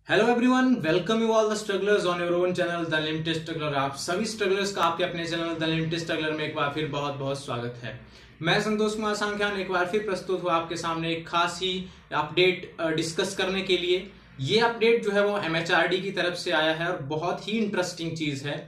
Hello everyone, welcome you all the strugglers on your own channel the limited struggler. आप सभी strugglers का आपके अपने चैनल द लिमिटेड स्ट्रगलर में एक बार फिर बहुत बहुत स्वागत है। मैं संतोष कुमार सांख्यान एक बार फिर प्रस्तुत हुआ आपके सामने एक खास ही अपडेट डिस्कस करने के लिए। ये अपडेट जो है वो एमएचआरडी की तरफ से आया है और बहुत ही इंटरेस्टिंग चीज है।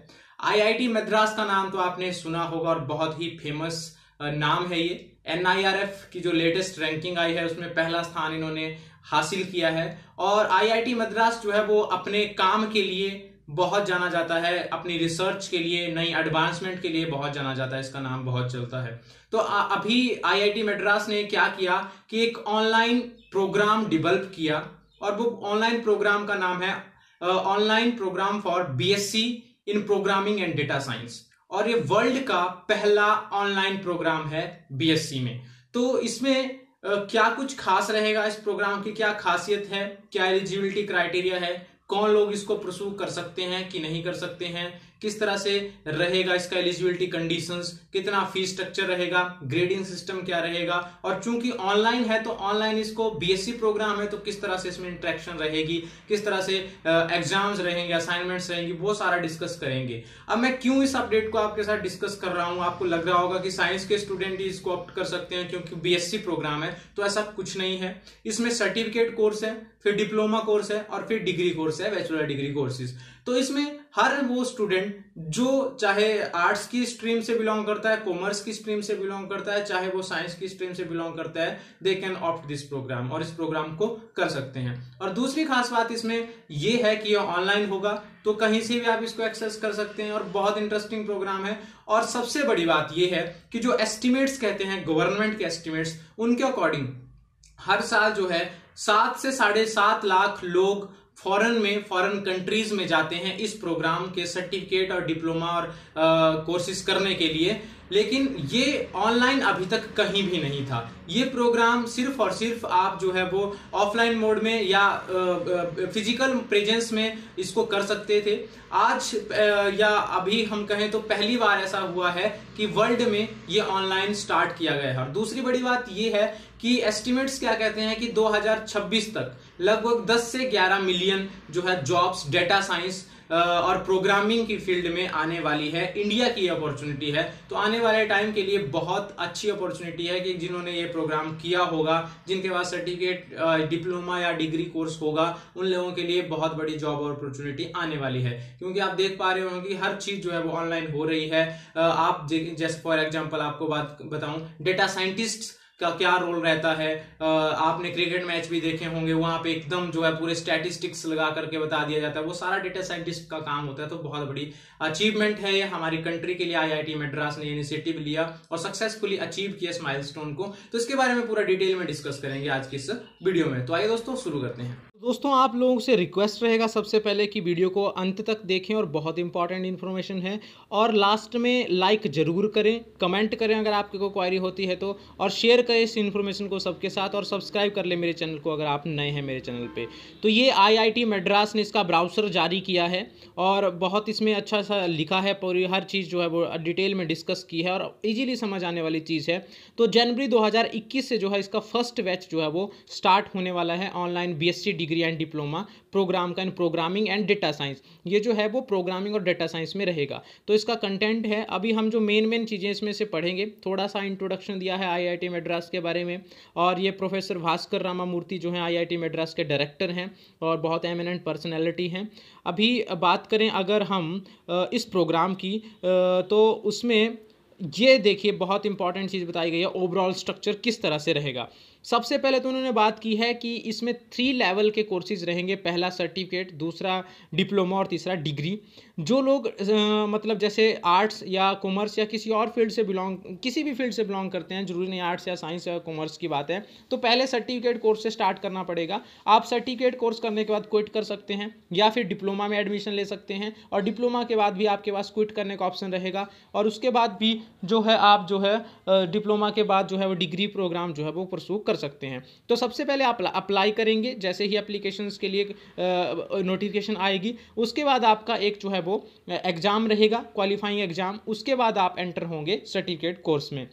आईआईटी मद्रास का नाम तो आपने सुना होगा और बहुत ही फेमस नाम है ये। एनआईआरएफ की जो लेटेस्ट रैंकिंग आई है उसमें पहला स्थान इन्होंने हासिल किया है। और आईआईटी मद्रास जो है वो अपने काम के लिए बहुत जाना जाता है, अपनी रिसर्च के लिए, नई एडवांसमेंट के लिए बहुत जाना जाता है, इसका नाम बहुत चलता है। तो अभी आईआईटी मद्रास ने क्या किया कि एक ऑनलाइन प्रोग्राम डेवलप किया और वो ऑनलाइन प्रोग्राम का नाम है online program for BSc in programming and data science. और ये वर्ल्ड का पहला ऑनलाइन प्रोग्राम है बीएससी में। तो इसमें क्या कुछ खास रहेगा, इस प्रोग्राम की क्या खासियत है, क्या एलिजिबिलिटी क्राइटेरिया है, कौन लोग इसको परस्यू कर सकते हैं कि नहीं कर सकते हैं, किस तरह से रहेगा इसका एलिजिबिलिटी कंडीशंस, कितना फीस स्ट्रक्चर रहेगा, ग्रेडिंग सिस्टम क्या रहेगा, और चूंकि ऑनलाइन है तो ऑनलाइन इसको बीएससी प्रोग्राम है तो किस तरह से इसमें इंटरेक्शन रहेगी, किस तरह से एग्जाम्स रहेंगे, असाइनमेंट्स रहेंगी, वो सारा डिस्कस करेंगे। अब मैं क्यों इस अपडेट को आपके साथ डिस्कस कर रहा हूं, आपको लग रहा होगा कि साइंस के स्टूडेंट ही इसको ऑप्ट कर सकते हैं क्योंकि बीएससी प्रोग्राम है, तो ऐसा कुछ नहीं है। इसमें सर्टिफिकेट कोर्स है, फिर डिप्लोमा कोर्स है और फिर डिग्री कोर्स है, बैचलर डिग्री कोर्सेज। तो इसमें हर वो स्टूडेंट जो चाहे आर्ट्स की स्ट्रीम से बिलोंग करता है, कॉमर्स की स्ट्रीम से बिलोंग करता है, चाहे वो साइंस की स्ट्रीम से बिलोंग करता है, they can opt this program और इस प्रोग्राम को कर सकते हैं। और दूसरी खास बात इसमें यह है कि यह ऑनलाइन होगा तो कहीं से भी आप इसको एक्सेस कर सकते हैं और बहुत इंटरेस्टिंग प्रोग्राम है। और सबसे बड़ी बात यह है कि जो एस्टिमेट्स कहते हैं गवर्नमेंट के एस्टिमेट्स, उनके अकॉर्डिंग हर साल जो है 7 से 7.5 लाख लोग फॉरेन कंट्रीज में जाते हैं इस प्रोग्राम के सर्टिफिकेट और डिप्लोमा और कोर्सेज करने के लिए। लेकिन ये ऑनलाइन अभी तक कहीं भी नहीं था। ये प्रोग्राम सिर्फ और सिर्फ आप जो है वो ऑफलाइन मोड में या फिजिकल प्रेजेंस में इसको कर सकते थे। आज या अभी हम कहें तो पहली बार ऐसा हुआ है कि वर्ल्ड में ये ऑनलाइन स्टार्ट किया गया है। और दूसरी बड़ी बात ये है कि एस्टिमेट्स क्या कहते हैं कि 2026 तक लगभग 10 से 11 मिलियन जो है जॉब्स डेटा साइंस और प्रोग्रामिंग की फील्ड में आने वाली है। इंडिया की अपॉर्चुनिटी है, तो आने वाले टाइम के लिए बहुत अच्छी अपॉर्चुनिटी है कि जिन्होंने ये प्रोग्राम किया होगा, जिनके पास सर्टिफिकेट डिप्लोमा या डिग्री कोर्स होगा, उन लोगों के लिए बहुत बड़ी जॉब अपॉर्चुनिटी आने वाली है। क्योंकि आप देख पा रहे होंगे कि हर चीज जो है वो ऑनलाइन हो रही है। आप जैसे फॉर एग्जाम्पल आपको बात बताऊं, डेटा साइंटिस्ट का क्या रोल रहता है। आपने क्रिकेट मैच भी देखे होंगे, वहां पे एकदम जो है पूरे स्टैटिस्टिक्स लगा करके बता दिया जाता है, वो सारा डेटा साइंटिस्ट का काम होता है। तो बहुत बड़ी अचीवमेंट है ये हमारी कंट्री के लिए। आईआईटी मद्रास ने इनिशिएटिव लिया और सक्सेसफुली अचीव किया इस माइलस्टोन को। तो इसके बारे में पूरा डिटेल में डिस्कस करेंगे आज की इस वीडियो में। तो आइए दोस्तों शुरू करते हैं। दोस्तों आप लोगों से रिक्वेस्ट रहेगा सबसे पहले कि वीडियो को अंत तक देखें और बहुत इंपॉर्टेंट इन्फॉर्मेशन है। और लास्ट में लाइक जरूर करें, कमेंट करें अगर आपकी कोई क्वारी होती है तो, और शेयर करें इस इन्फॉर्मेशन को सबके साथ, और सब्सक्राइब कर ले मेरे चैनल को अगर आप नए हैं मेरे चैनल पे। तो ये आईआईटी मद्रास ने इसका ब्राउज़र जारी किया है और बहुत इसमें अच्छा सा लिखा है, पूरी हर चीज़ जो है वो डिटेल में डिस्कस की है और ईजिली समझ आने वाली चीज़ है। तो जनवरी 2021 से जो है इसका फर्स्ट बैच जो है वो स्टार्ट होने वाला है online BSc degree and diploma program का in programming and data science. ये जो है वो प्रोग्रामिंग और डेटा साइंस में रहेगा। तो इसका कंटेंट है, अभी हम जो मेन चीज़ें इसमें से पढ़ेंगे, थोड़ा सा इंट्रोडक्शन दिया है आईआईटी मद्रास के बारे में। और ये प्रोफेसर भास्कर रामामूर्ति जो हैं आईआईटी मद्रास के डायरेक्टर हैं और बहुत एमिनेंट पर्सनैलिटी हैं। अभी बात करें अगर हम इस प्रोग्राम की, तो उसमें ये देखिए बहुत इंपॉर्टेंट चीज़ बताई गई है, ओवरऑल स्ट्रक्चर किस तरह से रहेगा। सबसे पहले तो उन्होंने बात की है कि इसमें 3 लेवल के कोर्सेज रहेंगे, पहला सर्टिफिकेट, दूसरा डिप्लोमा और तीसरा डिग्री। जो लोग मतलब जैसे आर्ट्स या कॉमर्स या किसी और फील्ड से किसी भी फील्ड से बिलोंग करते हैं, जरूरी नहीं आर्ट्स या साइंस या कॉमर्स की बात है, तो पहले सर्टिफिकेट कोर्स से स्टार्ट करना पड़ेगा। आप सर्टिफिकेट कोर्स करने के बाद क्विट कर सकते हैं या फिर डिप्लोमा में एडमिशन ले सकते हैं, और डिप्लोमा के बाद भी आपके पास क्विट करने का ऑप्शन रहेगा। और उसके बाद भी जो है आप जो है डिप्लोमा के बाद जो है वो डिग्री प्रोग्राम जो है वो परस्यू कर सकते हैं। तो सबसे पहले आप अप्लाई करेंगे, जैसे ही एप्लीकेशंस के लिए नोटिफिकेशन आएगी, उसके बाद आपका एक जो है वो एग्जाम रहेगा, क्वालिफाइंग एग्जाम। उसके बाद आप एंटर होंगे सर्टिफिकेट कोर्स में।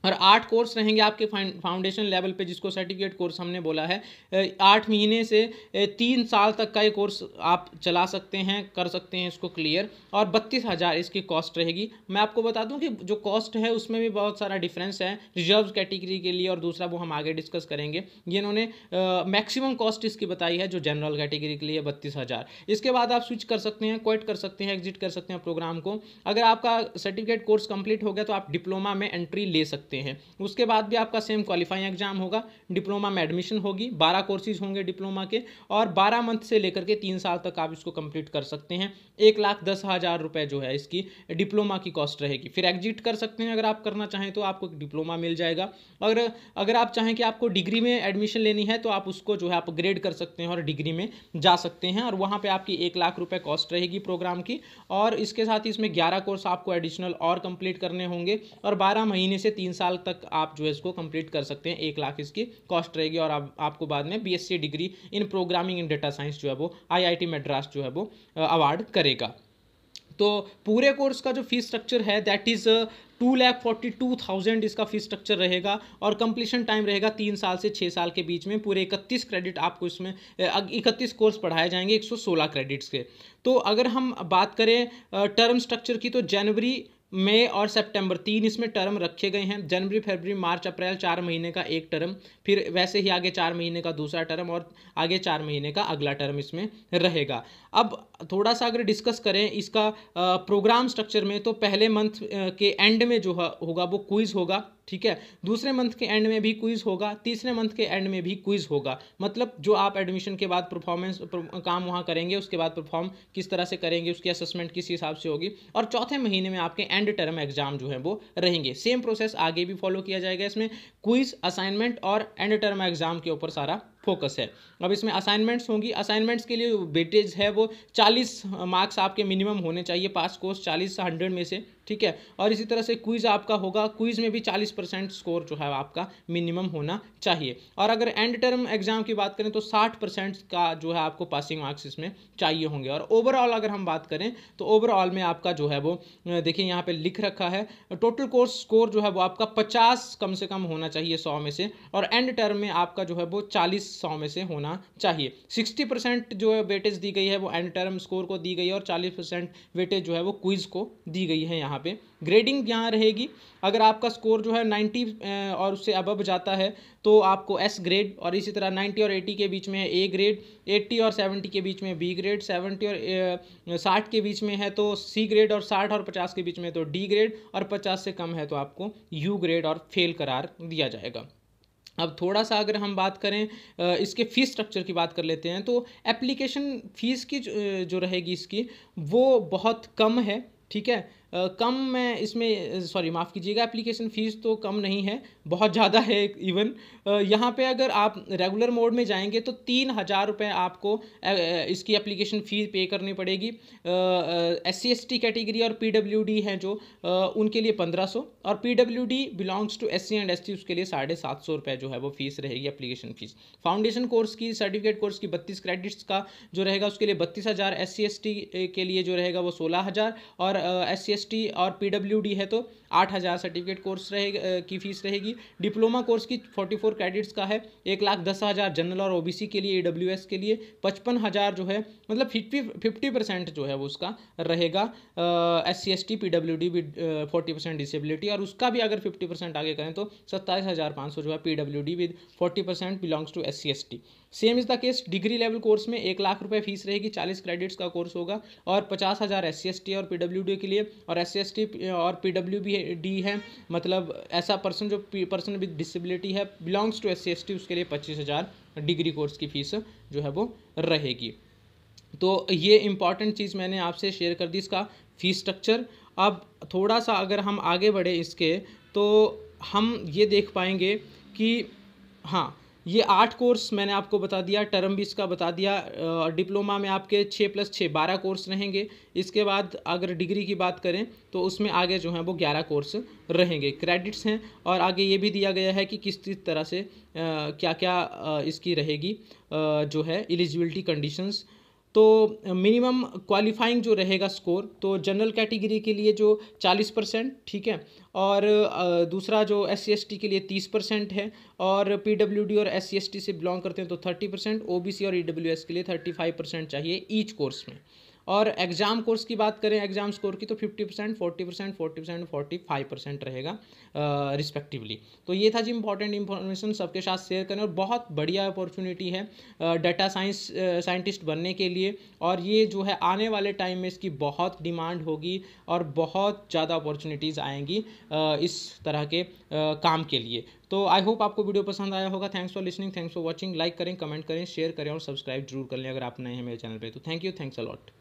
और 8 कोर्स रहेंगे आपके फाउंडेशन लेवल पे, जिसको सर्टिफिकेट कोर्स हमने बोला है। 8 महीने से 3 साल तक का ये कोर्स आप चला सकते हैं, कर सकते हैं इसको क्लियर। और 32,000 इसकी कॉस्ट रहेगी। मैं आपको बता दूं कि जो कॉस्ट है उसमें भी बहुत सारा डिफरेंस है रिजर्व कैटेगरी के लिए और दूसरा वो हम आगे डिस्कस करेंगे। ये इन्होंने मैक्सिमम कॉस्ट इसकी बताई है जो जनरल कैटेगरी के लिए 32,000। इसके बाद आप स्विच कर सकते हैं, क्विट कर सकते हैं, एग्जिट कर सकते हैं प्रोग्राम को। अगर आपका सर्टिफिकेट कोर्स कंप्लीट हो गया तो आप डिप्लोमा में एंट्री ले सकते हैं। उसके बाद भी आपका सेम क्वालिफाइंग एग्जाम होगा, डिप्लोमा में एडमिशन होगी, 12 कोर्सेज होंगे डिप्लोमा के और 12 मंथ से लेकर के 3 साल तक आप इसको कंप्लीट कर सकते हैं। 1,10,000 रुपए जो है इसकी डिप्लोमा की कॉस्ट रहेगी। फिर एग्जिट कर सकते हैं अगर आप करना चाहें तो आपको डिप्लोमा मिल जाएगा। अगर आप चाहें कि आपको डिग्री में एडमिशन लेनी है तो आप उसको जो है अपग्रेड कर सकते हैं और डिग्री में जा सकते हैं और वहाँ पर आपकी 1,00,000 रुपये कॉस्ट रहेगी प्रोग्राम की। और इसके साथ ही इसमें 11 कोर्स आपको एडिशनल और कंप्लीट करने होंगे और 12 महीने से 3 साल तक आप जो है इसको कंप्लीट कर सकते हैं। 1,00,000 इसकी कॉस्ट रहेगी और आपको बाद में BSc degree in programming in data science जो है वो आईआईटी मद्रास जो है वो अवार्ड करेगा। तो पूरे कोर्स का जो फीस स्ट्रक्चर है दैट इज़ 2,42,000 इसका फीस स्ट्रक्चर रहेगा और कंप्लीशन टाइम रहेगा 3 साल से 6 साल के बीच में। पूरे 31 क्रेडिट आपको इसमें 31 कोर्स पढ़ाए जाएंगे 116 क्रेडिट्स के। तो अगर हम बात करें टर्म स्ट्रक्चर की तो जनवरी, मई और सितंबर 3 इसमें टर्म रखे गए हैं। जनवरी, फरवरी, मार्च, अप्रैल 4 महीने का एक टर्म, फिर वैसे ही आगे 4 महीने का दूसरा टर्म और आगे 4 महीने का अगला टर्म इसमें रहेगा। अब थोड़ा सा अगर डिस्कस करें इसका प्रोग्राम स्ट्रक्चर में तो पहले मंथ के एंड में जो होगा वो क्विज होगा, ठीक है। दूसरे मंथ के एंड में भी क्विज होगा, तीसरे मंथ के एंड में भी क्विज होगा। मतलब जो आप एडमिशन के बाद परफॉर्मेंस काम वहाँ करेंगे उसके बाद परफॉर्म किस तरह से करेंगे उसकी असेसमेंट किस हिसाब से होगी। और चौथे महीने में आपके एंड टर्म एग्जाम जो है वो रहेंगे। सेम प्रोसेस आगे भी फॉलो किया जाएगा। इसमें क्विज, असाइनमेंट और एंड टर्म एग्जाम के ऊपर सारा फोकस है। अब इसमें असाइनमेंट्स होंगी। असाइनमेंट्स के लिए वेटेज है वो 40 मार्क्स आपके मिनिमम होने चाहिए, पास कोर्स 40 से 100 में से, ठीक है। और इसी तरह से क्विज आपका होगा, क्विज में भी 40% स्कोर जो है आपका मिनिमम होना चाहिए। और अगर एंड टर्म एग्जाम की बात करें तो 60% का जो है आपको पासिंग मार्क्स इसमें चाहिए होंगे। और ओवरऑल अगर हम बात करें तो ओवरऑल में आपका जो है वो देखिए यहाँ पे लिख रखा है टोटल कोर्स स्कोर जो है वो आपका 50 कम से कम होना चाहिए 100 में से और एंड टर्म में आपका जो है वो 40 100 में से होना चाहिए। 60% जो है वेटेज दी गई है वो एंड टर्म स्कोर को दी गई है और 40% वेटेज जो है वो क्विज को दी गई है। यहाँ पे ग्रेडिंग यहाँ रहेगी। अगर आपका स्कोर जो है 90 और उससे अबव जाता है तो आपको एस ग्रेड, और इसी तरह 90 और 80 के बीच में है ए ग्रेड, 80 और 70 के बीच में बी ग्रेड, 70 और 60 के बीच में है तो सी ग्रेड, और 60 और 50 के बीच में तो डी ग्रेड, और 50 से कम है तो आपको यू ग्रेड और फेल करार दिया जाएगा। अब थोड़ा सा अगर हम बात करें इसके फ़ीस स्ट्रक्चर की बात कर लेते हैं तो एप्लीकेशन फ़ीस की जो रहेगी इसकी वो बहुत कम है, ठीक है। कम में इसमें सॉरी माफ़ कीजिएगा, एप्लीकेशन फ़ीस तो कम नहीं है, बहुत ज़्यादा है इवन। यहाँ पे अगर आप रेगुलर मोड में जाएंगे तो 3,000 रुपये आपको इसकी एप्लीकेशन फ़ी पे करनी पड़ेगी। SC/ST कैटेगरी और PWD हैं जो उनके लिए 1,500 और PWD belongs to SC and ST उसके लिए 750 रुपये जो है वो फीस रहेगी एप्लीकेशन फ़ीस। फाउंडेशन कोर्स की, सर्टिफिकेट कोर्स की 32 क्रेडिट्स का जो रहेगा उसके लिए 32,000, SC/ST के लिए जो रहेगा वो 16,000 और SC/ST और PWD है तो 8,000 सर्टिफिकेट कोर्स की फीस रहेगी। डिप्लोमा कोर्स की 44 क्रेडिट्स का है 1,10,000 जनरल और OBC के लिए, AWS के लिए 55,000 जो है मतलब 50% जो है वो उसका रहेगा SC/ST PWD विद 40% डिसेबिलिटी, और उसका भी अगर 50% आगे करें तो 27,500 जो है PWD with 40% belongs to SC/ST। Same is the case degree level course में 1,00,000 रुपये फीस रहेगी, 40 क्रेडिट्स का कोर्स होगा और 50,000 SC/ST और PWD के लिए, और SC/ST और PWD है मतलब ऐसा पर्सन विद डिसेबिलिटी है बिलोंग्स टू SC/ST उसके लिए 25,000 डिग्री कोर्स की फीस जो है वो रहेगी। तो ये इंपॉर्टेंट चीज़ मैंने आपसे शेयर कर दी इसका फीस स्ट्रक्चर। अब थोड़ा सा अगर हम आगे बढ़े इसके तो हम ये देख पाएंगे कि हाँ ये 8 कोर्स मैंने आपको बता दिया, टर्म भी इसका बता दिया। डिप्लोमा में आपके 6 + 6 12 कोर्स रहेंगे। इसके बाद अगर डिग्री की बात करें तो उसमें आगे जो है वो 11 कोर्स रहेंगे, क्रेडिट्स हैं। और आगे ये भी दिया गया है कि किस तरह से क्या क्या इसकी रहेगी जो है एलिजिबिलिटी कंडीशंस। तो मिनिमम क्वालिफाइंग जो रहेगा स्कोर, तो जनरल कैटेगरी के लिए जो 40%, ठीक है, और दूसरा जो SC/ST के लिए 30% है, और PWD और SC/ST से बिलोंग करते हैं तो 30%, OBC और EWS के लिए 35% चाहिए ईच कोर्स में। और एग्ज़ाम कोर्स की बात करें, एग्ज़ाम स्कोर की, तो 50%, 40%, 40%, 45% रहेगा रिस्पेक्टिवली। तो ये था जी इंपॉर्टेंट इन्फॉर्मेशन, सबके साथ शेयर करें। और बहुत बढ़िया अपॉर्चुनिटी है डाटा साइंटिस्ट बनने के लिए, और ये जो है आने वाले टाइम में इसकी बहुत डिमांड होगी और बहुत ज़्यादा अपॉर्चुनिटीज़ आएंगी इस तरह के काम के लिए। तो आई होप आपको वीडियो पसंद आया होगा। Thanks for listening, thanks for watching. Like करें, कमेंट करें, शेयर करें और सब्सक्राइब जरूर कर लें अगर आप नए हैं मेरे चैनल पे। तो thank you, thanks a lot.